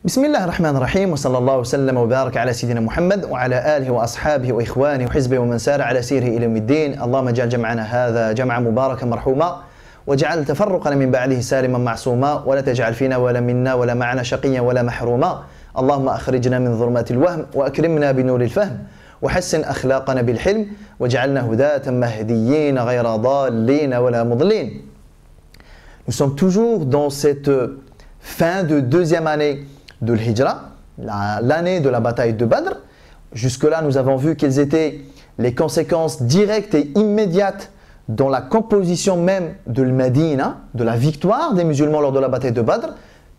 بسم الله الرحمن الرحيم وصلى الله وسلم وبارك على سيدنا محمد وعلى آله وأصحابه وإخوانه وحزبه ومن سار على سيره إلى يوم الدين. اللهم اجعل جمعنا هذا جمعا مباركا مرحوما واجعل تفرقنا من بعده سالما معصوما ولا تجعل فينا ولا منا ولا معنا شقيا ولا محروما. اللهم أخرجنا من ظلمات الوهم وأكرمنا بنور الفهم وحسن أخلاقنا بالحلم واجعلنا هداة مهديين غير ضالين ولا مضلين. Nous sommes toujours dans cette fin de deuxième année de l'Hijra, l'année de la bataille de Badr. Jusque-là, nous avons vu quelles étaient les conséquences directes et immédiates dans la composition même de l'Médina, de la victoire des musulmans lors de la bataille de Badr.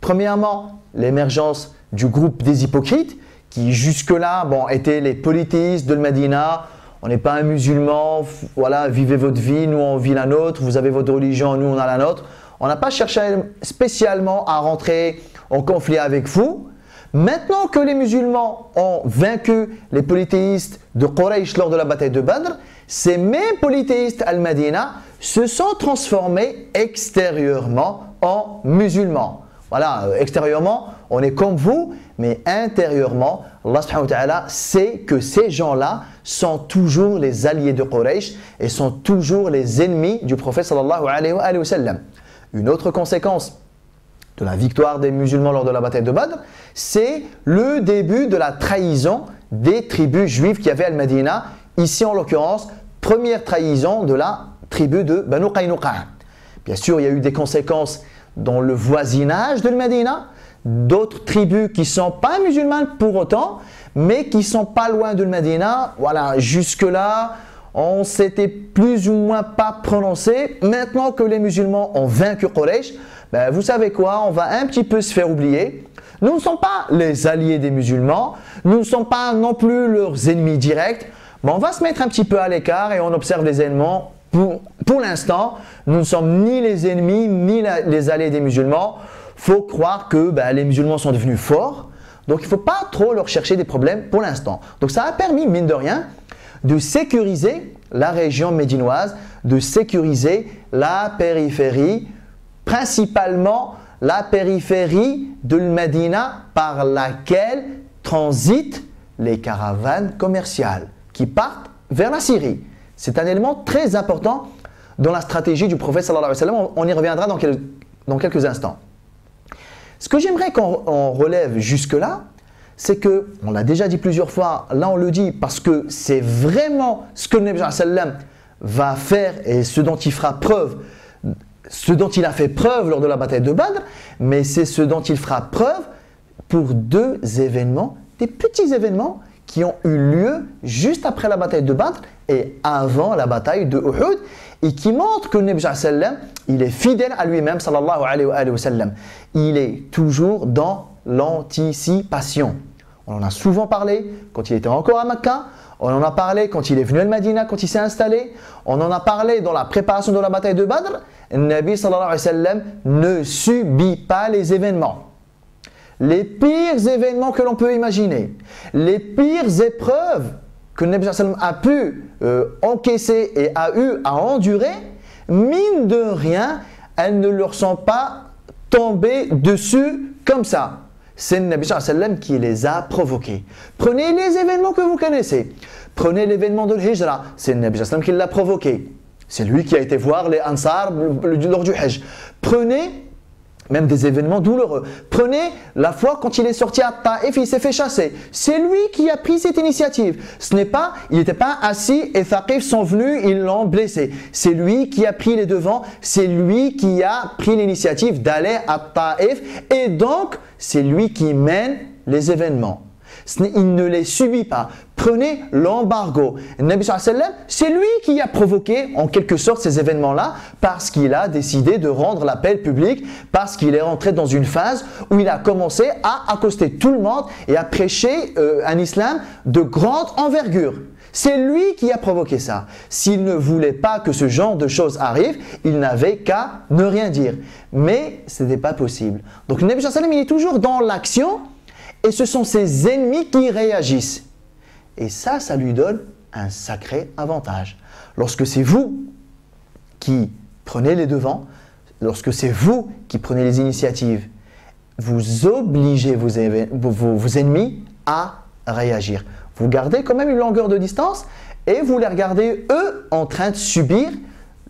Premièrement, l'émergence du groupe des hypocrites qui jusque-là étaient les polythéistes de l'Médina. On n'est pas un musulman, voilà, vivez votre vie, nous on vit la nôtre, vous avez votre religion, nous on a la nôtre. On n'a pas cherché spécialement à rentrer en conflit avec vous. Maintenant que les musulmans ont vaincu les polythéistes de Quraysh lors de la bataille de Badr, ces mêmes polythéistes al-Madina se sont transformés extérieurement en musulmans. Voilà, extérieurement, on est comme vous, mais intérieurement, Allah subhanahu wa ta'ala sait que ces gens-là sont toujours les alliés de Quraysh et sont toujours les ennemis du prophète sallallahu alayhi wa sallam. Une autre conséquence de la victoire des musulmans lors de la bataille de Badr, c'est le début de la trahison des tribus juives qui avaient Al-Madina. Ici en l'occurrence, première trahison de la tribu de Banu Qaynuqa. Bien sûr, il y a eu des conséquences dans le voisinage de Al-Madina, d'autres tribus qui ne sont pas musulmanes pour autant, mais qui ne sont pas loin de Al-Madina. Voilà, jusque-là, on s'était plus ou moins pas prononcé. Maintenant que les musulmans ont vaincu Quraysh, vous savez quoi, on va un petit peu se faire oublier. Nous ne sommes pas les alliés des musulmans, nous ne sommes pas non plus leurs ennemis directs, mais on va se mettre un petit peu à l'écart et on observe les ennemis. Pour l'instant, nous ne sommes ni les ennemis ni les alliés des musulmans. Il faut croire que les musulmans sont devenus forts, donc il ne faut pas trop leur chercher des problèmes pour l'instant. Donc ça a permis, mine de rien, de sécuriser la région médinoise, de sécuriser la périphérie, principalement la périphérie de l'Médina par laquelle transitent les caravanes commerciales qui partent vers la Syrie. C'est un élément très important dans la stratégie du prophète sallallahu alayhi wa sallam. On y reviendra dans quelques instants. Ce que j'aimerais qu'on relève jusque-là, c'est que, on l'a déjà dit plusieurs fois, là on le dit parce que c'est vraiment ce que le Nabi sallallahu alayhi wa sallam va faire et ce dont il fera preuve, ce dont il a fait preuve lors de la bataille de Badr, mais c'est ce dont il fera preuve pour deux événements, des petits événements qui ont eu lieu juste après la bataille de Badr et avant la bataille de Uhud et qui montrent que le Nabi sallallahu alayhi wa sallam, il est fidèle à lui-même sallallahu alayhi wa sallam. Il est toujours dans l'anticipation. On en a souvent parlé quand il était encore à Mecca, on en a parlé quand il est venu à Medina, quand il s'est installé, on en a parlé dans la préparation de la bataille de Badr. Le Nabi sallallahu alayhi wa sallam ne subit pas les événements. Les pires événements que l'on peut imaginer, les pires épreuves que le Nabi sallallahu alayhi wa sallam a pu encaisser et a eu à endurer, mine de rien, elles ne leur sont pas tombées dessus comme ça. C'est le Nabi sallallahu alayhi wa sallam qui les a provoqués. Prenez les événements que vous connaissez. Prenez l'événement de l'Hijra, c'est le Nabi sallallahu alayhi wa sallam qui l'a provoqué. C'est lui qui a été voir les Ansar lors du Hajj. Prenez même des événements douloureux. Prenez la fois quand il est sorti à Taïf, il s'est fait chasser. C'est lui qui a pris cette initiative. Ce n'est pas, il n'était pas assis et Thaqif sont venus, ils l'ont blessé. C'est lui qui a pris les devants, c'est lui qui a pris l'initiative d'aller à Taïf et donc c'est lui qui mène les événements. Il ne les subit pas. Prenez l'embargo. Le Nabi sallallahu alayhi wa sallam, c'est lui qui a provoqué en quelque sorte ces événements-là parce qu'il a décidé de rendre l'appel public, parce qu'il est rentré dans une phase où il a commencé à accoster tout le monde et à prêcher un islam de grande envergure. C'est lui qui a provoqué ça. S'il ne voulait pas que ce genre de choses arrive, il n'avait qu'à ne rien dire. Mais ce n'était pas possible. Donc le Nabi sallallahu alayhi wa sallam, il est toujours dans l'action et ce sont ses ennemis qui réagissent. Et ça lui donne un sacré avantage. Lorsque c'est vous qui prenez les devants, lorsque c'est vous qui prenez les initiatives, vous obligez vos ennemis à réagir. Vous gardez quand même une longueur de distance et vous les regardez eux en train de subir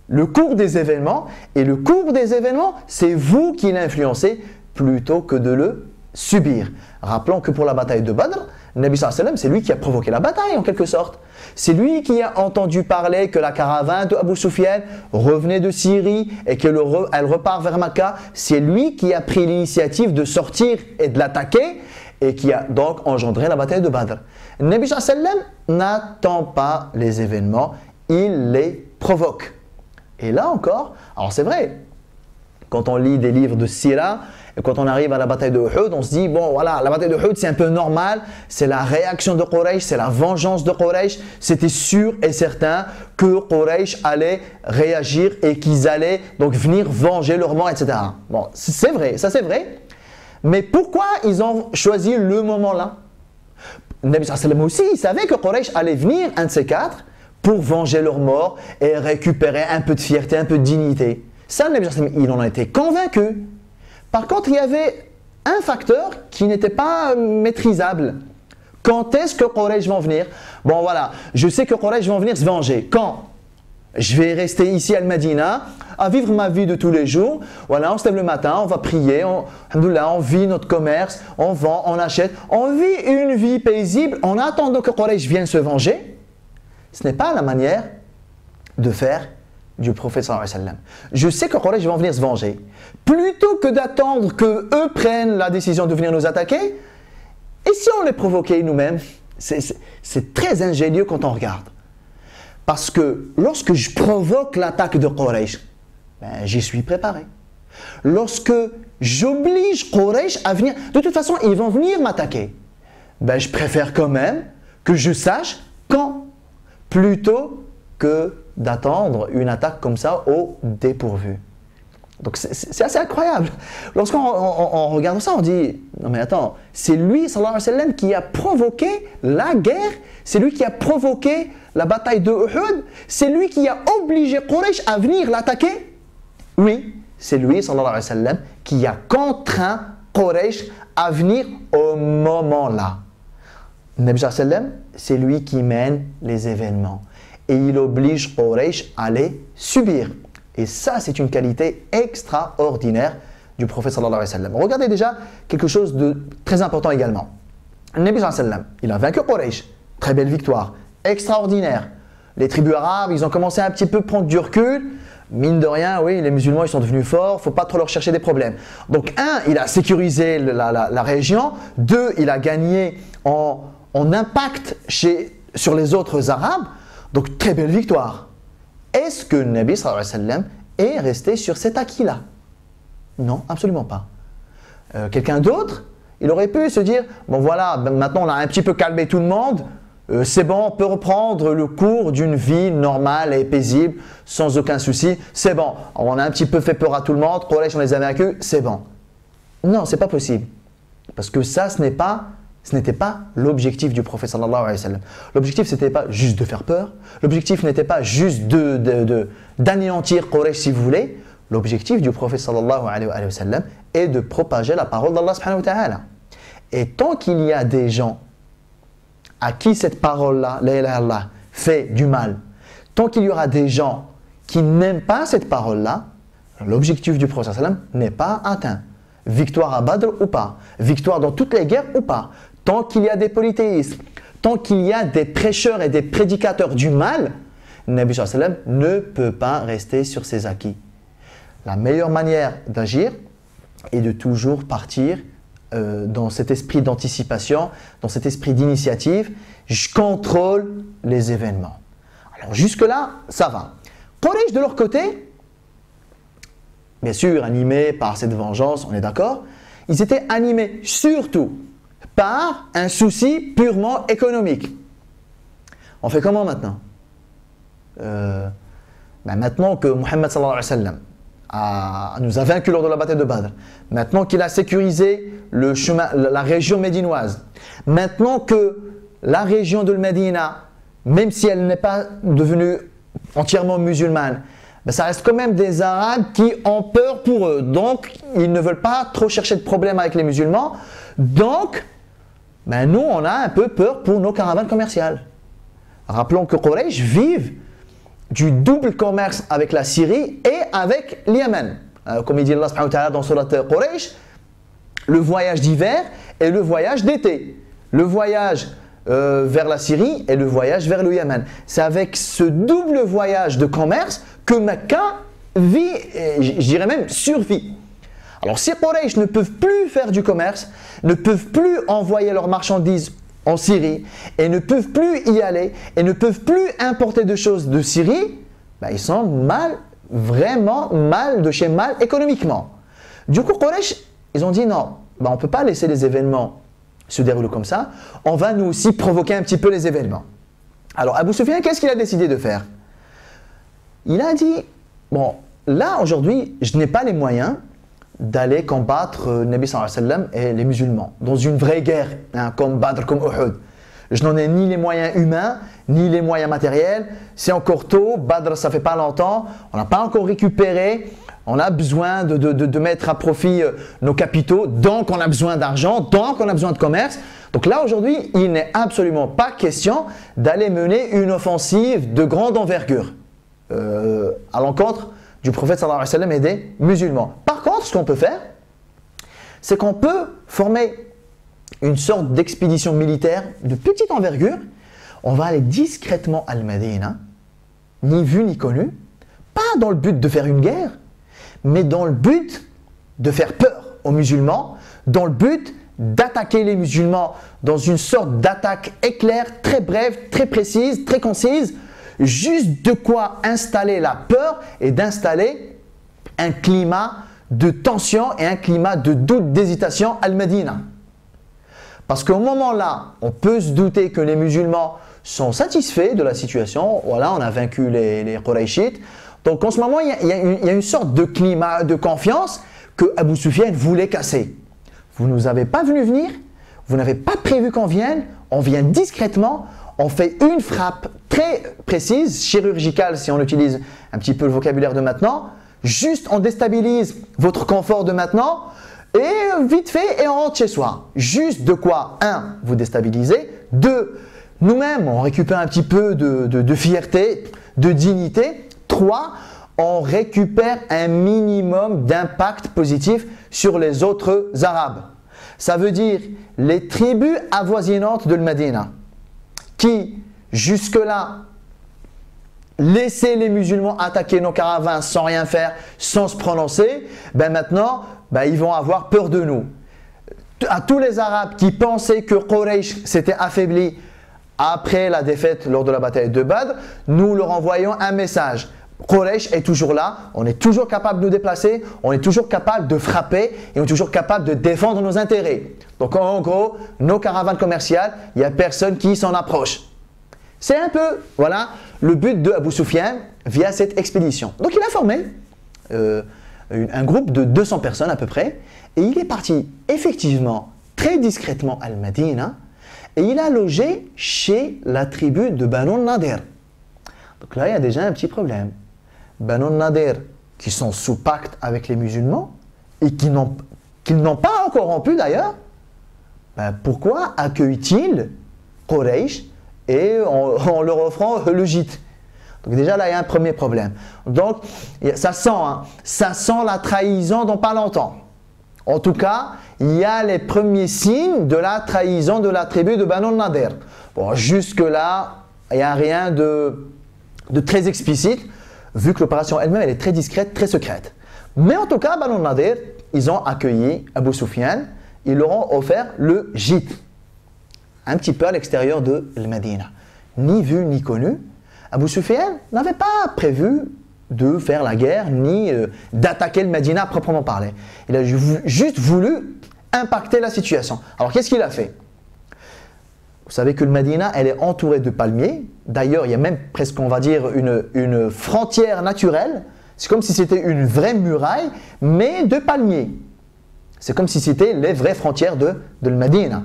le cours des événements. Et le cours des événements, c'est vous qui l'influencez plutôt que de le subir. Rappelons que pour la bataille de Badr, Nabi sallallahu alayhi wa sallam, c'est lui qui a provoqué la bataille en quelque sorte. C'est lui qui a entendu parler que la caravane de Abu Sufyan revenait de Syrie et qu'elle repart vers Makkah. C'est lui qui a pris l'initiative de sortir et de l'attaquer et qui a donc engendré la bataille de Badr. Nabi sallallahu alayhi wa sallam n'attend pas les événements, il les provoque. Et là encore, alors c'est vrai, quand on lit des livres de Sira, et quand on arrive à la bataille de Uhud, on se dit, bon voilà, la bataille de Uhud c'est un peu normal, c'est la réaction de Quraysh, c'est la vengeance de Quraysh, c'était sûr et certain que Quraysh allait réagir et qu'ils allaient donc venir venger leur mort, etc. Bon, c'est vrai, ça c'est vrai, mais pourquoi ils ont choisi le moment-là? Nabi sallallahu alayhi wa sallam aussi, il savait que Quraysh allait venir, un de ces quatre, pour venger leur mort et récupérer un peu de fierté, un peu de dignité. Ça, Nabi sallallahu alayhi wa sallam, il en a été convaincu. Par contre, il y avait un facteur qui n'était pas maîtrisable. Quand est-ce que Quraysh vont venir? Bon voilà, je sais que Quraysh vont venir se venger. Quand? Je vais rester ici à Al-Madina, à vivre ma vie de tous les jours. Voilà, on se lève le matin, on va prier, on vit notre commerce, on vend, on achète. On vit une vie paisible en attendant que Quraysh vienne se venger. Ce n'est pas la manière de faire du prophète sallallahu alayhi wa sallam. Je sais que Quraysh vont venir se venger. Plutôt que d'attendre qu'eux prennent la décision de venir nous attaquer, et si on les provoquait nous-mêmes? C'est très ingénieux quand on regarde. Parce que lorsque je provoque l'attaque de Quraysh, ben, j'y suis préparé. Lorsque j'oblige Quraysh à venir, de toute façon ils vont venir m'attaquer. Ben, je préfère quand même que je sache quand, plutôt que d'attendre une attaque comme ça au dépourvu. Donc c'est assez incroyable. Lorsqu'on regarde ça, on dit, non mais attends, c'est lui, sallallahu alayhi wa sallam, qui a provoqué la guerre, c'est lui qui a provoqué la bataille de Uhud, c'est lui qui a obligé Quraysh à venir l'attaquer. Oui, c'est lui, sallallahu alayhi wa sallam, qui a contraint Quraysh à venir au moment-là. Nabi sallallahu alayhi wa sallam, c'est lui qui mène les événements. Et il oblige Quraysh à les subir. Et ça, c'est une qualité extraordinaire du prophète sallallahu alayhi wa sallam. Regardez déjà quelque chose de très important également. Le Nabi sallallahu alayhi wa sallam, il a vaincu Quraysh. Très belle victoire, extraordinaire. Les tribus arabes, ils ont commencé à un petit peu prendre du recul. Mine de rien, oui, les musulmans, ils sont devenus forts, il ne faut pas trop leur chercher des problèmes. Donc, un, il a sécurisé la région. Deux, il a gagné en impact sur les autres arabes. Donc, très belle victoire. Est-ce que le Nabi sallallahu alayhi wa sallam est resté sur cet acquis-là? Non, absolument pas. Quelqu'un d'autre, il aurait pu se dire, bon voilà, maintenant on a un petit peu calmé tout le monde, c'est bon, on peut reprendre le cours d'une vie normale et paisible, sans aucun souci, c'est bon, on a un petit peu fait peur à tout le monde, Quraysh on les a vaincus, c'est bon. Non, c'est pas possible. Parce que ça, ce n'était pas l'objectif du prophète sallallahu alayhi wa sallam. L'objectif, ce n'était pas juste de faire peur. L'objectif n'était pas juste d'anéantir Quraysh, si vous voulez. L'objectif du prophète sallallahu alayhi wa sallam est de propager la parole d'Allah subhanahu wa ta'ala. Et tant qu'il y a des gens à qui cette parole-là, la ilaha illallah, fait du mal, tant qu'il y aura des gens qui n'aiment pas cette parole-là, l'objectif du prophète sallallahu alayhi wa sallam n'est pas atteint. Victoire à Badr ou pas, victoire dans toutes les guerres ou pas. Tant qu'il y a des polythéistes, tant qu'il y a des prêcheurs et des prédicateurs du mal, le Nabi sallallahu alayhi wa sallam ne peut pas rester sur ses acquis. La meilleure manière d'agir est de toujours partir dans cet esprit d'anticipation, dans cet esprit d'initiative. Je contrôle les événements. Alors jusque-là, ça va. Quraysh de leur côté, bien sûr animés par cette vengeance, on est d'accord, ils étaient animés surtout par un souci purement économique. On fait comment maintenant? Maintenant que Muhammad sallallahu alayhi wa sallam nous a vaincus lors de la bataille de Badr, maintenant qu'il a sécurisé le chemin, la région médinoise, maintenant que la région de Médina, même si elle n'est pas devenue entièrement musulmane, ben, ça reste quand même des Arabes qui ont peur pour eux. Donc, ils ne veulent pas trop chercher de problème avec les musulmans. Donc, ben, nous, on a un peu peur pour nos caravanes commerciales. Rappelons que Quraysh vivent du double commerce avec la Syrie et avec l'Yémen. Comme il dit Allah subhanahu wa ta'ala dans Surat Quraysh, le voyage d'hiver et le voyage d'été. Le voyage vers la Syrie et le voyage vers le Yémen. C'est avec ce double voyage de commerce que Mecca vit, je dirais même survit. Alors si Quraysh ne peuvent plus faire du commerce, ne peuvent plus envoyer leurs marchandises en Syrie et ne peuvent plus y aller et ne peuvent plus importer de choses de Syrie, ben ils sont mal, vraiment mal de chez mal économiquement. Du coup, Quraysh, ils ont dit non, ben on ne peut pas laisser les événements se dérouler comme ça, on va nous aussi provoquer un petit peu les événements. Alors Abu Sufyan, qu'est-ce qu'il a décidé de faire? Il a dit, bon, là aujourd'hui, je n'ai pas les moyens d'aller combattre Nabi sallallahu alayhi wa sallam et les musulmans dans une vraie guerre, hein, comme Badr, comme Uhud. Je n'en ai ni les moyens humains, ni les moyens matériels. C'est encore tôt, Badr ça fait pas longtemps, on n'a pas encore récupéré, on a besoin de mettre à profit nos capitaux, donc on a besoin d'argent, donc on a besoin de commerce. Donc là aujourd'hui, il n'est absolument pas question d'aller mener une offensive de grande envergure à l'encontre du prophète sallallahu alayhi wa sallam et des musulmans. Par contre, ce qu'on peut faire, c'est qu'on peut former une sorte d'expédition militaire de petite envergure. On va aller discrètement à Al-Madina, ni vu ni connu, pas dans le but de faire une guerre, mais dans le but de faire peur aux musulmans, dans le but d'attaquer les musulmans dans une sorte d'attaque éclair, très brève, très précise, très concise, juste de quoi installer la peur et d'installer un climat de tension et un climat de doute, d'hésitation à Al-Madina. Parce qu'au moment là, on peut se douter que les musulmans sont satisfaits de la situation. Voilà, on a vaincu les Qurayshites. Donc en ce moment, il y a une sorte de climat de confiance que Abu Sufyan voulait casser. Vous ne nous avez pas vu venir, vous n'avez pas prévu qu'on vienne, on vient discrètement, on fait une frappe très précise, chirurgicale si on utilise un petit peu le vocabulaire de maintenant, juste on déstabilise votre confort de maintenant et vite fait et on rentre chez soi. Juste de quoi, 1, vous déstabiliser, 2, nous-mêmes on récupère un petit peu de fierté, de dignité, 3, on récupère un minimum d'impact positif sur les autres Arabes. Ça veut dire les tribus avoisinantes de Medina qui jusque-là laissaient les musulmans attaquer nos caravanes sans rien faire, sans se prononcer, ben maintenant ils vont avoir peur de nous. À tous les Arabes qui pensaient que Quraysh s'était affaibli après la défaite lors de la bataille de Badr, nous leur envoyons un message. Quraysh est toujours là, on est toujours capable de nous déplacer, on est toujours capable de frapper et on est toujours capable de défendre nos intérêts. Donc en gros, nos caravanes commerciales, il n'y a personne qui s'en approche. C'est un peu, voilà, le but de Abu Sufyan via cette expédition. Donc il a formé un groupe de 200 personnes à peu près et il est parti effectivement très discrètement à Al-Madina et il a logé chez la tribu de Banu Nadir. Donc là, il y a déjà un petit problème. Banu Nadir, qui sont sous pacte avec les musulmans et qui n'ont pas encore rompu d'ailleurs, pourquoi accueillent-ils Quraysh et en leur offrant le gîte? Donc déjà là, il y a un premier problème. Donc ça sent la trahison dans pas longtemps. En tout cas, il y a les premiers signes de la trahison de la tribu de Banu Nadir. Bon, jusque-là, il n'y a rien de très explicite, vu que l'opération elle-même elle est très discrète, très secrète. Mais en tout cas, Banu Nadir, ils ont accueilli Abu Sufyan, ils leur ont offert le gîte, un petit peu à l'extérieur de Medina. Ni vu ni connu, Abu Sufyan n'avait pas prévu de faire la guerre, ni d'attaquer le Medina à proprement parler. Il a juste voulu impacter la situation. Alors qu'est-ce qu'il a fait? Vous savez que le Medina, elle est entourée de palmiers. D'ailleurs, il y a même presque, on va dire, une frontière naturelle. C'est comme si c'était une vraie muraille, mais de palmiers. C'est comme si c'était les vraies frontières de le Medina.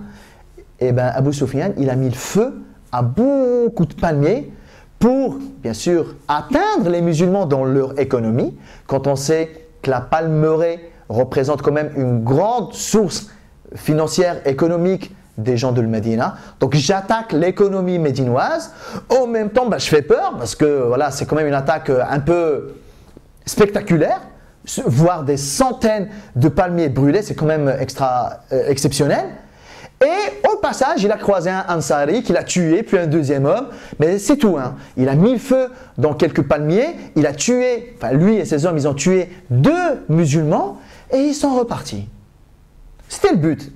Et bien, Abu Sufyan, il a mis le feu à beaucoup de palmiers pour, bien sûr, atteindre les musulmans dans leur économie, quand on sait que la palmeraie représente quand même une grande source financière, économique des gens de Médina. Donc j'attaque l'économie médinoise. En même temps, je fais peur parce que voilà, c'est quand même une attaque un peu spectaculaire. Voir des centaines de palmiers brûlés, c'est quand même exceptionnel. Et au passage, il a croisé un Ansari qui l'a tué, puis un deuxième homme. Mais c'est tout. Hein. Il a mis le feu dans quelques palmiers. Il a tué, enfin lui et ses hommes, ils ont tué 2 musulmans et ils sont repartis. C'était le but.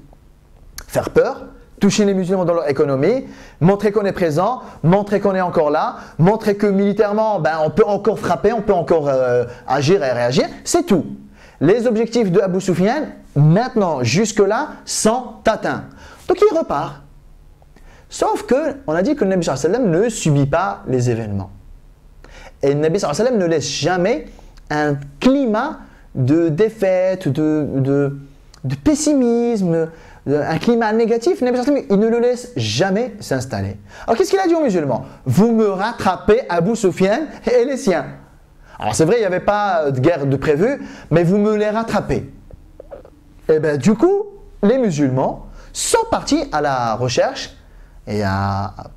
Faire peur, toucher les musulmans dans leur économie, montrer qu'on est présent, montrer qu'on est encore là, montrer que militairement, on peut encore frapper, on peut encore agir et réagir. C'est tout. Les objectifs de Abu Sufyan, maintenant, jusque-là, sont atteints. Donc il repart. Sauf qu'on a dit que le Nabi sallallahu alayhi wa sallam ne subit pas les événements. Et le Nabi sallallahu alayhi wa sallam ne laisse jamais un climat de défaite, de pessimisme, un climat négatif. Le Nabi sallallahu alayhi wa sallam, il ne le laisse jamais s'installer. Alors qu'est-ce qu'il a dit aux musulmans? Vous me rattrapez Abu Sufyan et les siens. Alors c'est vrai, il n'y avait pas de guerre de prévu, mais vous me les rattrapez. Et bien du coup, les musulmans sont partis à la recherche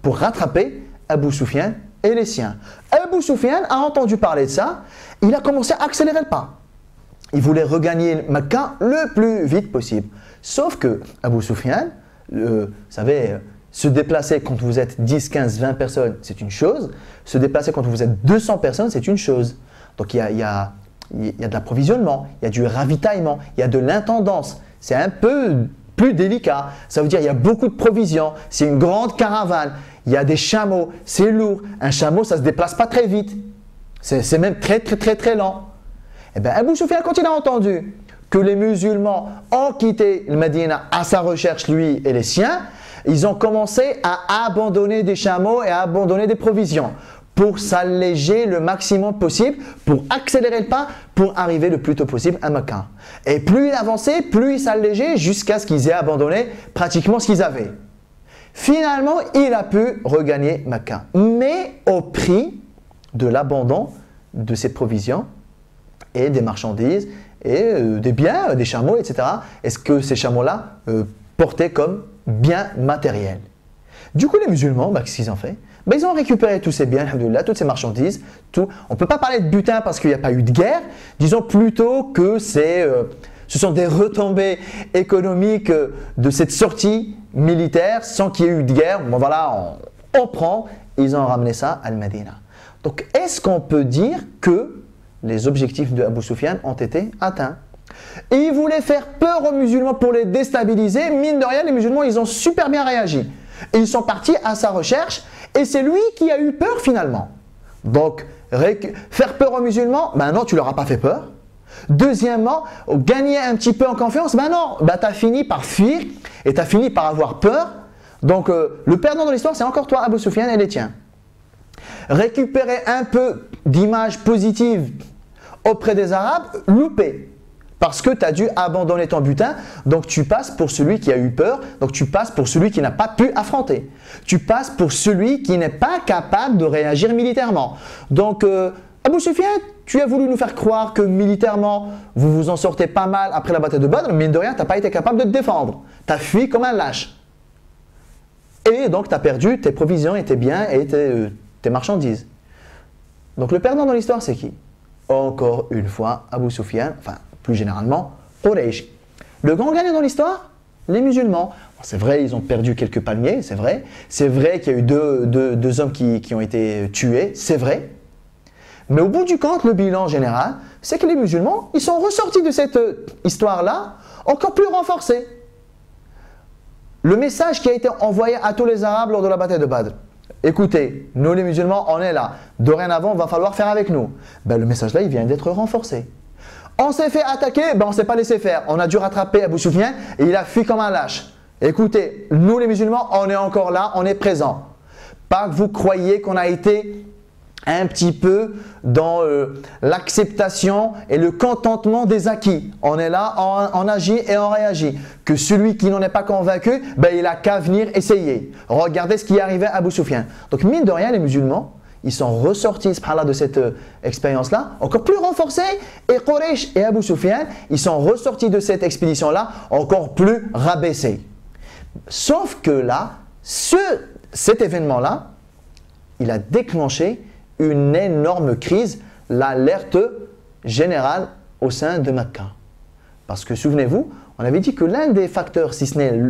pour rattraper Abu Sufyan et les siens. Abu Sufyan a entendu parler de ça, il a commencé à accélérer le pas. Il voulait regagner Mecca le plus vite possible. Sauf que Abu Sufyan, vous savez, se déplacer quand vous êtes 10, 15, 20 personnes, c'est une chose. Se déplacer quand vous êtes 200 personnes, c'est une chose. Donc il y a de l'approvisionnement, il y a du ravitaillement, il y a de l'intendance. C'est un peu plus délicat. Ça veut dire qu'il y a beaucoup de provisions, c'est une grande caravane, il y a des chameaux, c'est lourd. Un chameau, ça ne se déplace pas très vite. C'est même très lent. Et bien Abu Sufyan, quand il a entendu que les musulmans ont quitté le Médina à sa recherche, lui et les siens, ils ont commencé à abandonner des chameaux et à abandonner des provisions pour s'alléger le maximum possible, pour accélérer le pas, pour arriver le plus tôt possible à Mecca. Et plus il avançait, plus il s'allégeait jusqu'à ce qu'ils aient abandonné pratiquement ce qu'ils avaient. Finalement, il a pu regagner Mecca, mais au prix de l'abandon de ses provisions et des marchandises et des biens, des chameaux, etc. Est-ce que ces chameaux-là portaient comme biens matériels? Du coup, les musulmans, qu'est-ce qu'ils ont fait? Ils ont récupéré tous ces biens, alhamdoulilah, toutes ces marchandises. Tout. On ne peut pas parler de butin parce qu'il n'y a pas eu de guerre. Disons plutôt que ce sont des retombées économiques de cette sortie militaire sans qu'il y ait eu de guerre. Bon voilà, on prend. Ils ont ramené ça à Al-Madina. Donc, est-ce qu'on peut dire que les objectifs de Abu Sufyan ont été atteints? Et il voulait faire peur aux musulmans pour les déstabiliser. Mine de rien, les musulmans, ils ont super bien réagi. Et ils sont partis à sa recherche et c'est lui qui a eu peur finalement. Donc, faire peur aux musulmans, non, tu leur as pas fait peur. Deuxièmement, gagner un petit peu en confiance, non, tu as fini par fuir et tu as fini par avoir peur. Donc, le perdant de l'histoire, c'est encore toi, Abu Sufyan et les tiens. Récupérer un peu d'image positive auprès des Arabes, loupé. Parce que tu as dû abandonner ton butin, donc tu passes pour celui qui a eu peur, donc tu passes pour celui qui n'a pas pu affronter. Tu passes pour celui qui n'est pas capable de réagir militairement. Donc, Abu Sufyan, tu as voulu nous faire croire que militairement, vous vous en sortez pas mal après la bataille de Badr, mais mine de rien, tu n'as pas été capable de te défendre. Tu as fui comme un lâche. Et donc, tu as perdu tes provisions et tes biens et tes marchandises. Donc, le perdant dans l'histoire, c'est qui? Encore une fois, Abu Sufyan, enfin, plus généralement, Quraysh. Le grand gagnant dans l'histoire, les musulmans. C'est vrai, ils ont perdu quelques palmiers, c'est vrai. C'est vrai qu'il y a eu deux hommes qui ont été tués, c'est vrai. Mais au bout du compte, le bilan général, c'est que les musulmans, ils sont ressortis de cette histoire-là encore plus renforcés. Le message qui a été envoyé à tous les Arabes lors de la bataille de Badr. Écoutez, nous les musulmans, on est là. Dorénavant, il va falloir faire avec nous. Le message-là, il vient d'être renforcé. On s'est fait attaquer, on ne s'est pas laissé faire. On a dû rattraper Abu Sufyan et il a fui comme un lâche. Écoutez, nous les musulmans, on est encore là, on est présents. Pas que vous croyez qu'on a été un petit peu dans l'acceptation et le contentement des acquis. On est là, on agit et on réagit. Que celui qui n'en est pas convaincu, il n'a qu'à venir essayer. Regardez ce qui est arrivé à Abu Sufyan. Donc mine de rien, les musulmans, ils sont ressortis subhanallah, de cette expérience-là, encore plus renforcés. Et Quraysh et Abu Sufyan, ils sont ressortis de cette expédition-là, encore plus rabaissés. Sauf que là, cet événement-là, il a déclenché une énorme crise, l'alerte générale au sein de Mecca. Parce que souvenez-vous, on avait dit que l'un des facteurs, si ce n'est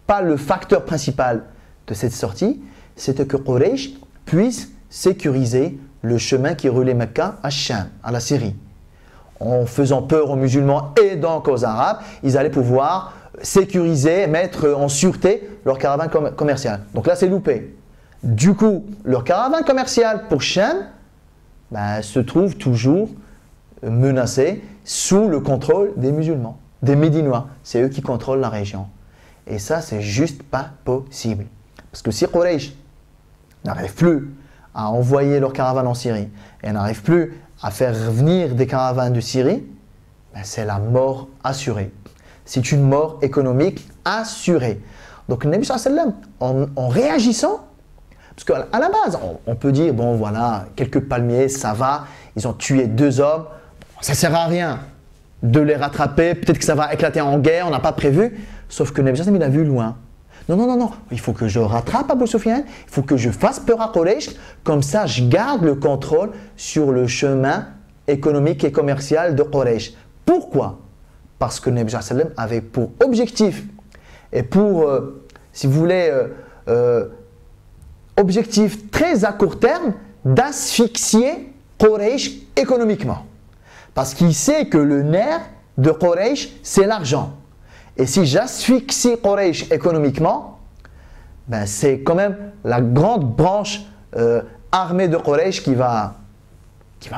pas le facteur principal de cette sortie, c'était que Quraysh puisse sécuriser le chemin qui reliait Mecca à Cham, à la Syrie. En faisant peur aux musulmans et donc aux Arabes, ils allaient pouvoir sécuriser, mettre en sûreté leur caravane commerciale. Donc là, c'est loupé. Du coup, leur caravane commerciale pour Cham se trouve toujours menacée sous le contrôle des musulmans, des Médinois. C'est eux qui contrôlent la région. Et ça, c'est juste pas possible. Parce que si Quraysh n'arrive plus à envoyer leur caravane en Syrie et n'arrive plus à faire revenir des caravanes de Syrie, c'est la mort assurée. C'est une mort économique assurée. Donc, le Nabi sallallahu alayhi wa sallam, en réagissant, parce qu'à la base, on peut dire, bon voilà, quelques palmiers, ça va, ils ont tué 2 hommes, ça ne sert à rien de les rattraper, peut-être que ça va éclater en guerre, on n'a pas prévu. Sauf que le Nabi sallallahu alayhi wa sallam, il a vu loin. Non, il faut que je rattrape Abu Sufyan, il faut que je fasse peur à Quraysh, comme ça je garde le contrôle sur le chemin économique et commercial de Quraysh. Pourquoi? Parce que le Nabi sallallahu alayhi wa sallam avait pour objectif, et pour, si vous voulez, objectif très à court terme, d'asphyxier Quraysh économiquement. Parce qu'il sait que le nerf de Quraysh, c'est l'argent. Et si j'asphyxie Quraysh économiquement, c'est quand même la grande branche armée de Quraysh qui va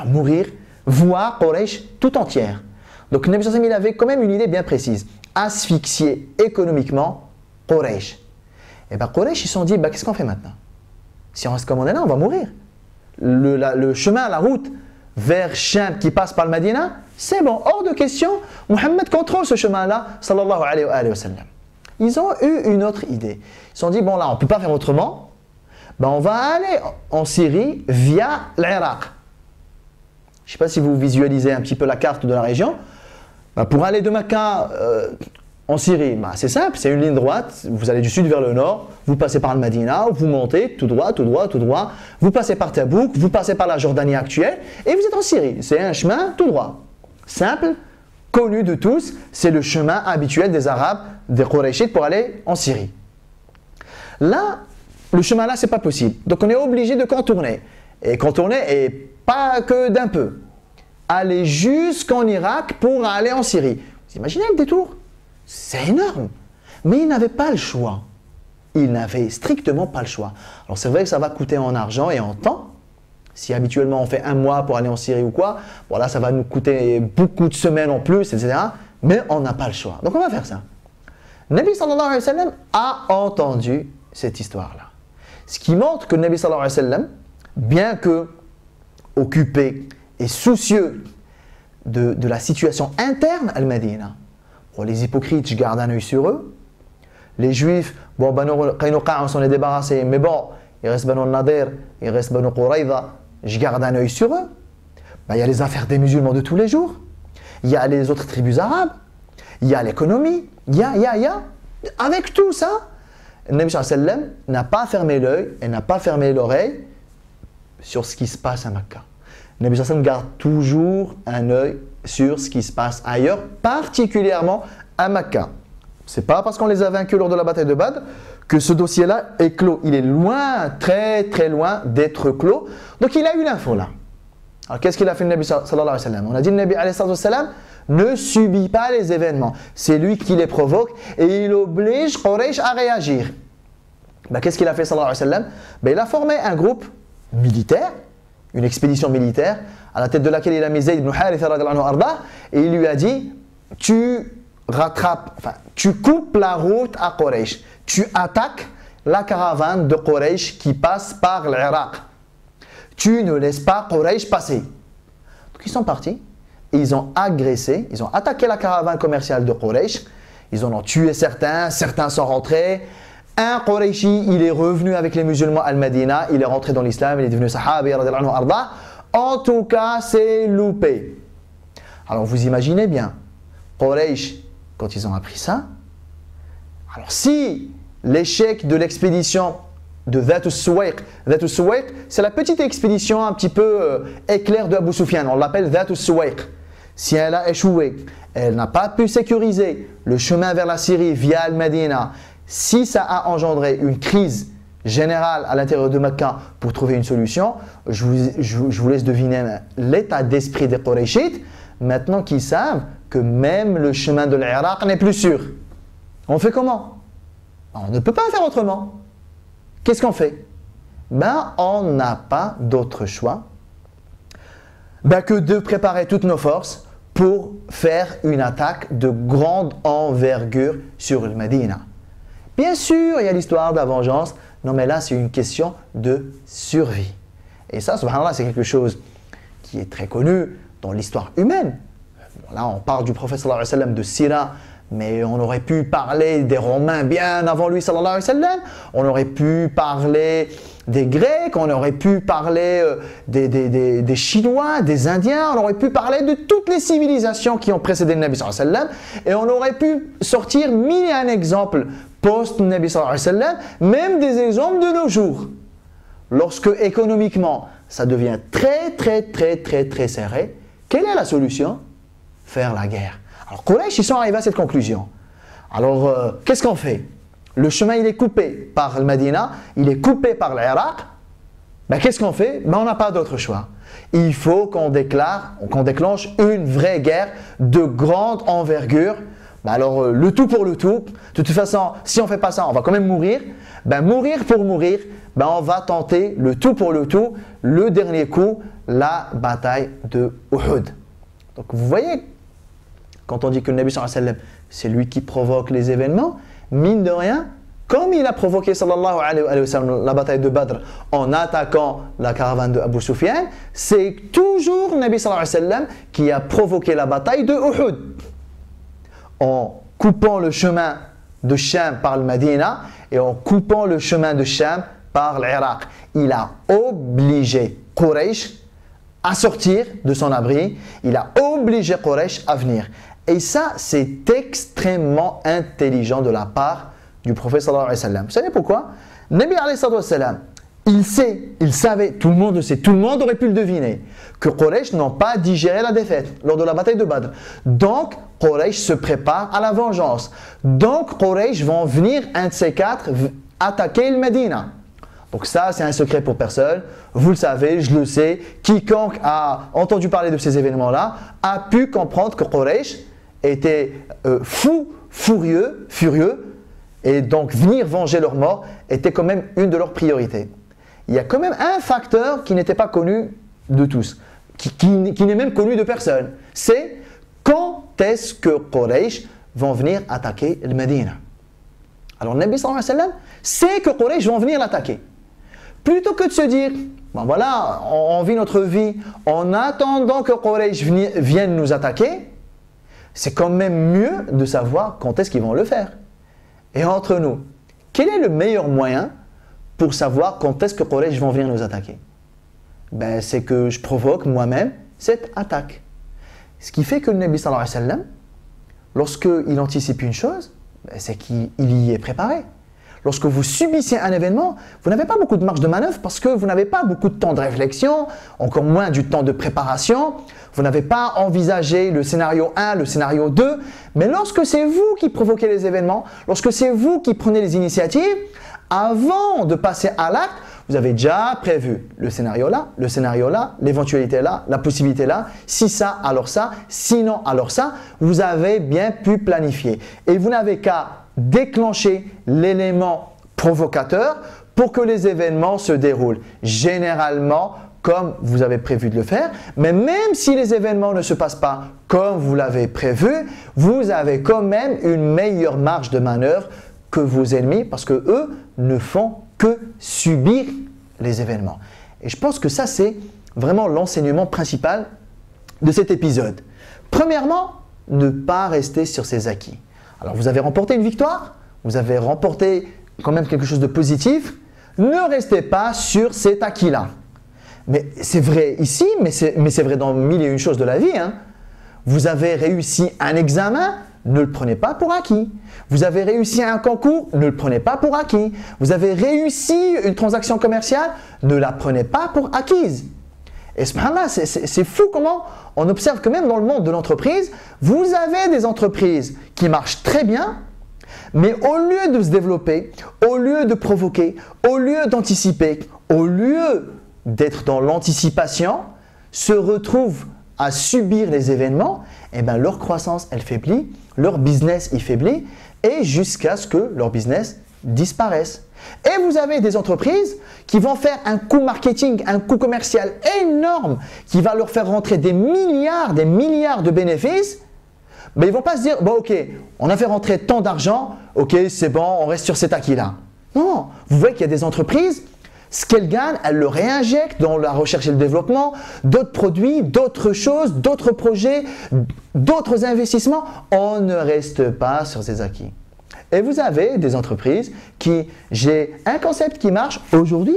mourir, voire Quraysh tout entière. Donc le Nabi sallallahu alayhi wa sallam, il avait quand même une idée bien précise. Asphyxier économiquement Quraysh. Et Quraysh, ils se sont dit, qu'est-ce qu'on fait maintenant? Si on reste comme on est là, on va mourir. Le chemin, la route vers Cham qui passe par le Médina, c'est bon, hors de question, Mohammed contrôle ce chemin-là, sallallahu alayhi wa sallam. Ils ont eu une autre idée. Ils se sont dit, bon là, on ne peut pas faire autrement, on va aller en Syrie via l'Irak. Je ne sais pas si vous visualisez un petit peu la carte de la région. Pour aller de Mecca en Syrie, c'est simple, c'est une ligne droite, vous allez du sud vers le nord, vous passez par le Médina, vous montez tout droit, vous passez par Tabouk, vous passez par la Jordanie actuelle et vous êtes en Syrie. C'est un chemin tout droit, simple, connu de tous, c'est le chemin habituel des Arabes, des Qurayshites pour aller en Syrie. Là, le chemin là, c'est pas possible, donc on est obligé de contourner. Et contourner, et pas que d'un peu. Aller jusqu'en Irak pour aller en Syrie. Vous imaginez le détour? C'est énorme. Mais ils n'avaient pas le choix. Ils n'avaient strictement pas le choix. Alors c'est vrai que ça va coûter en argent et en temps. Si habituellement on fait 1 mois pour aller en Syrie ou quoi, voilà, ça va nous coûter beaucoup de semaines en plus, etc. Mais on n'a pas le choix. Donc on va faire ça. Nabi sallallahu alayhi wa sallam a entendu cette histoire-là. Ce qui montre que Nabi sallallahu alayhi wa sallam, bien que occupé et soucieux de la situation interne à Al-Madina, les hypocrites, je garde un œil sur eux. Les juifs, Banu Qaynuqa, on s'en est débarrassé, mais bon, il reste Banu Nadir, il reste Banu Qurayza, je garde un œil sur eux. Il y a les affaires des musulmans de tous les jours, il y a les autres tribus arabes, il y a l'économie, il y a. Avec tout ça, le Nabi sallallahu alayhi wa sallam n'a pas fermé l'œil et n'a pas fermé l'oreille sur ce qui se passe à Mecca. Le Nabi sallallahu alayhi wa sallam garde toujours un œil sur ce qui se passe ailleurs, particulièrement à Mecca. C'est pas parce qu'on les a vaincus lors de la bataille de Badr que ce dossier-là est clos. Il est loin, très très loin d'être clos. Donc il a eu l'info là. Alors qu'est-ce qu'il a fait le Nabi sallallahu alayhi wa sallam? On a dit le Nabi alayhi wa sallam ne subit pas les événements. C'est lui qui les provoque et il oblige Quraysh à réagir. Qu'est-ce qu'il a fait sallallahu alayhi wa sallam? Il a formé un groupe militaire, une expédition militaire, à la tête de laquelle il a mis Zayd ibn Haritha et il lui a dit, tu coupes la route à Quraysh, tu attaques la caravane de Quraysh qui passe par l'Irak, tu ne laisses pas Quraysh passer. Donc ils sont partis, et ils ont agressé, ils ont attaqué la caravane commerciale de Quraysh, ils en ont tué certains sont rentrés, Un Qurayshi, il est revenu avec les musulmans à Medina, il est rentré dans l'islam, il est devenu sahabi, radiyallahu anhu arda. En tout cas, c'est loupé. Alors vous imaginez bien, Quraysh, quand ils ont appris ça, alors si l'échec de l'expédition de Dhat al-Suwayq, c'est la petite expédition un petit peu éclair de Abu Sufyan, on l'appelle Dhat al-Suwayq. Si elle a échoué, elle n'a pas pu sécuriser le chemin vers la Syrie via Al-Madina, si ça a engendré une crise générale à l'intérieur de Mecca pour trouver une solution, je vous laisse deviner l'état d'esprit des Qurayshites, maintenant qu'ils savent que même le chemin de l'Irak n'est plus sûr. On fait comment? On ne peut pas faire autrement. Qu'est-ce qu'on fait? On n'a pas d'autre choix que de préparer toutes nos forces pour faire une attaque de grande envergure sur le Médina. Bien sûr, il y a l'histoire de la vengeance. Non, mais là, c'est une question de survie. Et ça, subhanallah, c'est quelque chose qui est très connu dans l'histoire humaine. Bon, là, on parle du prophète sallallahu alayhi wa sallam de Sira, mais on aurait pu parler des Romains bien avant lui sallallahu alayhi wa sallam. On aurait pu parler des Grecs, on aurait pu parler des Chinois, des Indiens, on aurait pu parler de toutes les civilisations qui ont précédé le Nabi sallallahu alayhi wa sallam. Et on aurait pu sortir 1001 exemples post-Nabi sallallahu alayhi wa sallam, même des exemples de nos jours. Lorsque économiquement, ça devient très serré, quelle est la solution? Faire la guerre. Alors Quraysh, ils sont arrivés à cette conclusion. Alors, qu'est-ce qu'on fait? Le chemin, il est coupé par le Medina, il est coupé par l'Irak. Qu'est-ce qu'on fait? On n'a pas d'autre choix. Il faut qu'on déclenche une vraie guerre de grande envergure. Alors, le tout pour le tout. De toute façon, si on ne fait pas ça, on va quand même mourir. Mourir pour mourir, on va tenter le tout pour le tout. Le dernier coup, la bataille de Uhud. Donc, vous voyez, quand on dit que le Nabi sallallahu alayhi wa sallam, c'est lui qui provoque les événements, mine de rien, comme il a provoqué sallallahu alayhi wa sallam la bataille de Badr en attaquant la caravane de Abu Sufyan, c'est toujours le Nabi sallallahu alayhi wa sallam qui a provoqué la bataille de Uhud. En coupant le chemin de Cham par le Medina et en coupant le chemin de Cham par l'Irak. Il a obligé Quraysh à sortir de son abri, il a obligé Quraysh à venir. Et ça, c'est extrêmement intelligent de la part du prophète sallallahu alayhi wa sallam. Vous savez pourquoi? Nabi alayhi wa sallam, il savait, tout le monde le sait, tout le monde aurait pu le deviner, que Quraysh n'ont pas digéré la défaite lors de la bataille de Badr. Donc, Quraysh se prépare à la vengeance. Donc, Quraysh vont venir, un de ces quatre, attaquer le Médina. Donc ça, c'est un secret pour personne. Vous le savez, je le sais. Quiconque a entendu parler de ces événements-là a pu comprendre que Quraysh était furieux. Et donc, venir venger leur mort était quand même une de leurs priorités. Il y a quand même un facteur qui n'était pas connu de tous, qui n'est même connu de personne. C'est quand est-ce que Quraysh vont venir attaquer le Médina. Alors, Nabi sallallahu alayhi wa sallam sait que Quraysh vont venir l'attaquer. Plutôt que de se dire, voilà, on vit notre vie en attendant que Quraysh vienne nous attaquer, c'est quand même mieux de savoir quand est-ce qu'ils vont le faire. Et entre nous, quel est le meilleur moyen pour savoir quand est-ce que Quraysh vont venir nous attaquer? C'est que je provoque moi-même cette attaque. Ce qui fait que le Nabi sallallahu alayhi wa sallam, lorsqu'il anticipe une chose, c'est qu'il y est préparé. Lorsque vous subissez un événement, vous n'avez pas beaucoup de marge de manœuvre parce que vous n'avez pas beaucoup de temps de réflexion, encore moins du temps de préparation. Vous n'avez pas envisagé le scénario 1, le scénario 2. Mais lorsque c'est vous qui provoquez les événements, lorsque c'est vous qui prenez les initiatives, avant de passer à l'acte, vous avez déjà prévu le scénario là, l'éventualité là, la possibilité là, si ça, alors ça, sinon, alors ça. Vous avez bien pu planifier. Et vous n'avez qu'à déclencher l'élément provocateur pour que les événements se déroulent. Généralement, comme vous avez prévu de le faire, mais même si les événements ne se passent pas comme vous l'avez prévu, vous avez quand même une meilleure marge de manœuvre que vos ennemis parce que eux ne font que subir les événements. Et je pense que ça, c'est vraiment l'enseignement principal de cet épisode. Premièrement, ne pas rester sur ses acquis. Alors, vous avez remporté une victoire, vous avez remporté quand même quelque chose de positif, ne restez pas sur cet acquis-là. Mais c'est vrai ici, mais c'est vrai dans mille et une choses de la vie. Hein. Vous avez réussi un examen, ne le prenez pas pour acquis. Vous avez réussi un concours, ne le prenez pas pour acquis. Vous avez réussi une transaction commerciale, ne la prenez pas pour acquise. Et subhanallah, c'est fou comment on observe que même dans le monde de l'entreprise, vous avez des entreprises qui marchent très bien, mais au lieu de se développer, au lieu de provoquer, au lieu d'anticiper, au lieu d'être dans l'anticipation, se retrouvent à subir les événements, et bien leur croissance elle faiblit, leur business il faiblit, et jusqu'à ce que leur business disparaisse. Et vous avez des entreprises qui vont faire un coût marketing, un coût commercial énorme, qui va leur faire rentrer des milliards de bénéfices, mais ils ne vont pas se dire, bon ok, on a fait rentrer tant d'argent, ok c'est bon, on reste sur cet acquis-là. Non, vous voyez qu'il y a des entreprises, ce qu'elles gagnent, elles le réinjectent dans la recherche et le développement, d'autres produits, d'autres choses, d'autres projets, d'autres investissements. On ne reste pas sur ces acquis. Et vous avez des entreprises qui, j'ai un concept qui marche aujourd'hui,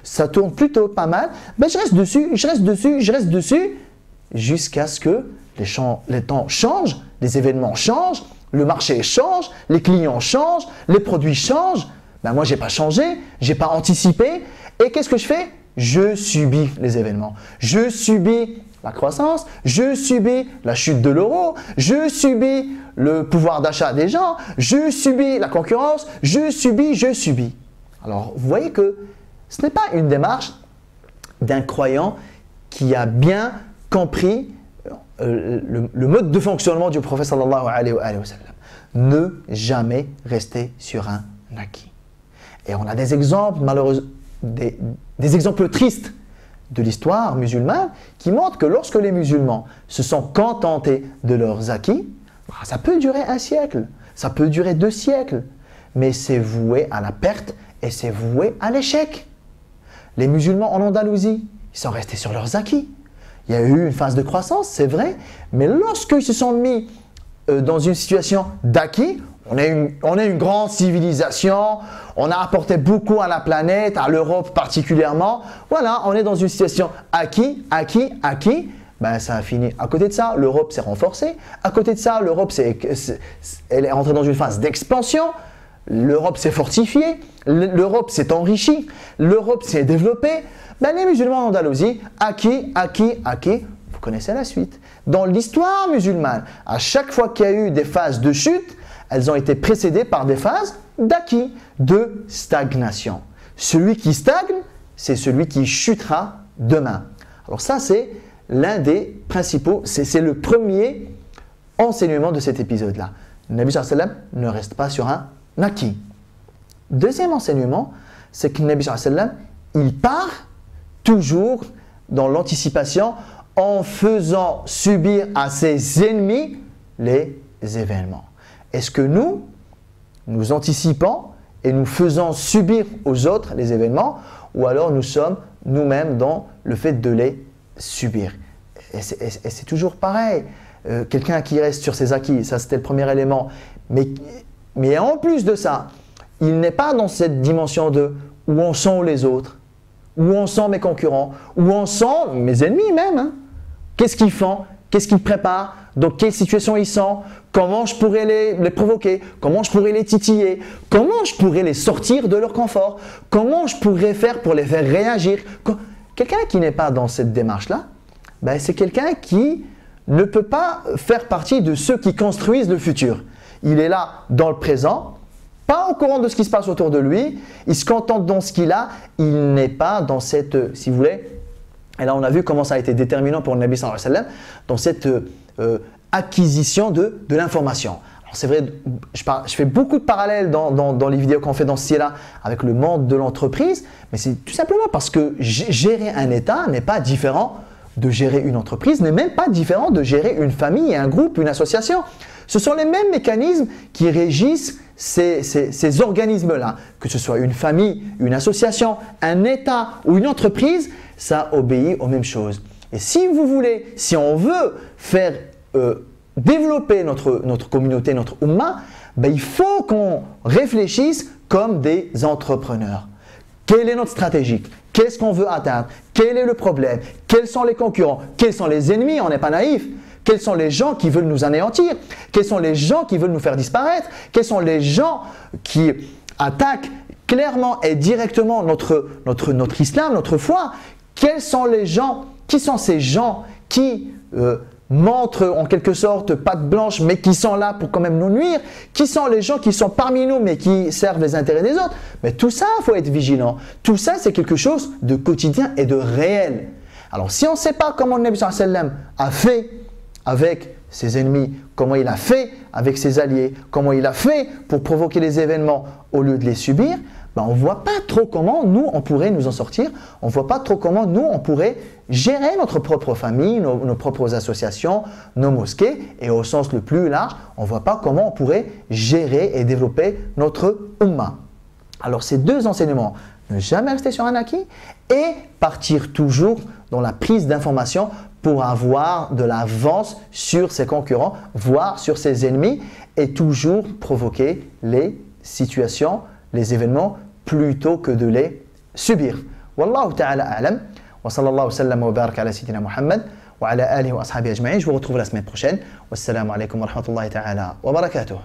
ça tourne plutôt pas mal, ben je reste dessus, jusqu'à ce que les temps changent, les événements changent, le marché change, les clients changent, les produits changent. Ben moi, je n'ai pas changé, je n'ai pas anticipé. Et qu'est-ce que je fais? Je subis les événements. Je subis la croissance, je subis la chute de l'euro, je subis le pouvoir d'achat des gens, je subis la concurrence, je subis. Alors, vous voyez que ce n'est pas une démarche d'un croyant qui a bien compris le mode de fonctionnement du prophète sallallahu alayhi wa sallam. Ne jamais rester sur un acquis. Et on a des exemples malheureusement, des exemples tristes de l'histoire musulmane qui montrent que lorsque les musulmans se sont contentés de leurs acquis, ça peut durer un siècle, ça peut durer 2 siècles, mais c'est voué à la perte et c'est voué à l'échec. Les musulmans en Andalousie, ils sont restés sur leurs acquis. Il y a eu une phase de croissance, c'est vrai, mais lorsqu'ils se sont mis dans une situation d'acquis, on est une grande civilisation, on a apporté beaucoup à la planète, à l'Europe particulièrement. Voilà, on est dans une situation acquis. Ben, ça a fini. À côté de ça, l'Europe s'est renforcée. À côté de ça, l'Europe elle est entrée dans une phase d'expansion. L'Europe s'est fortifiée. L'Europe s'est enrichie. L'Europe s'est développée. Ben, les musulmans en Andalousie, acquis. Vous connaissez la suite. Dans l'histoire musulmane, à chaque fois qu'il y a eu des phases de chute, elles ont été précédées par des phases d'acquis, de stagnation. Celui qui stagne, c'est celui qui chutera demain. Alors ça, c'est l'un des principaux, c'est le premier enseignement de cet épisode-là. Le Nabi sallallahu alayhi wa sallam ne reste pas sur un acquis. Deuxième enseignement, c'est que le Nabi sallallahu alayhi wa sallam, il part toujours dans l'anticipation en faisant subir à ses ennemis les événements. Est-ce que nous anticipons et nous faisons subir aux autres les événements, ou alors nous sommes nous-mêmes dans le fait de les subir? Et c'est toujours pareil. Quelqu'un qui reste sur ses acquis, ça c'était le premier élément, mais en plus de ça, il n'est pas dans cette dimension de où en sont les autres, où en sont mes concurrents, où en sont mes ennemis même. Hein. Qu'est-ce qu'ils font? Qu'est-ce qu'ils préparent? Dans quelle situation ils sont? Comment je pourrais les provoquer? Comment je pourrais les titiller? Comment je pourrais les sortir de leur confort? Comment je pourrais faire pour les faire réagir? Quelqu'un qui n'est pas dans cette démarche-là, ben c'est quelqu'un qui ne peut pas faire partie de ceux qui construisent le futur. Il est là dans le présent, pas au courant de ce qui se passe autour de lui, il se contente dans ce qu'il a, il n'est pas dans cette, si vous voulez, et là on a vu comment ça a été déterminant pour le Nabi sallallahu alayhi wa sallam, dans cette acquisition de l'information. Alors c'est vrai, je fais beaucoup de parallèles dans les vidéos qu'on fait dans ce style-là avec le monde de l'entreprise, mais c'est tout simplement parce que gérer un État n'est pas différent de gérer une entreprise, n'est même pas différent de gérer une famille, un groupe, une association. Ce sont les mêmes mécanismes qui régissent ces organismes-là, que ce soit une famille, une association, un État ou une entreprise, ça obéit aux mêmes choses. Et si vous voulez, si on veut faire développer notre communauté, notre Ummah, ben, il faut qu'on réfléchisse comme des entrepreneurs. Quelle est notre stratégie? Qu'est-ce qu'on veut atteindre? Quel est le problème? Quels sont les concurrents? Quels sont les ennemis? On n'est pas naïf. Quels sont les gens qui veulent nous anéantir? Quels sont les gens qui veulent nous faire disparaître? Quels sont les gens qui attaquent clairement et directement notre islam, notre foi? Quels sont les gens? Qui sont ces gens qui montrent en quelque sorte patte blanche mais qui sont là pour quand même nous nuire? Qui sont les gens qui sont parmi nous mais qui servent les intérêts des autres? Mais tout ça, il faut être vigilant. Tout ça, c'est quelque chose de quotidien et de réel. Alors si on ne sait pas comment le Nabi sallallahu alayhi wa sallam a fait avec ses ennemis, comment il a fait avec ses alliés, comment il a fait pour provoquer les événements au lieu de les subir, ben on ne voit pas trop comment nous, on pourrait nous en sortir. On ne voit pas trop comment nous, on pourrait gérer notre propre famille, nos propres associations, nos mosquées. Et au sens le plus large, on ne voit pas comment on pourrait gérer et développer notre Ummah. Alors ces deux enseignements, ne jamais rester sur un acquis et partir toujours dans la prise d'informations pour avoir de l'avance sur ses concurrents, voire sur ses ennemis et toujours provoquer les situations, les événements plutôt que de les subir. Wallahu ta'ala a'lam wa sallallahu sallam wa baraka ala sayyidina Muhammad wa ala alihi wa ashabihi ajma'in. Je vous retrouve la semaine prochaine. Wassalamu alaikum wa rahmatullahi ta'ala wa barakatuh.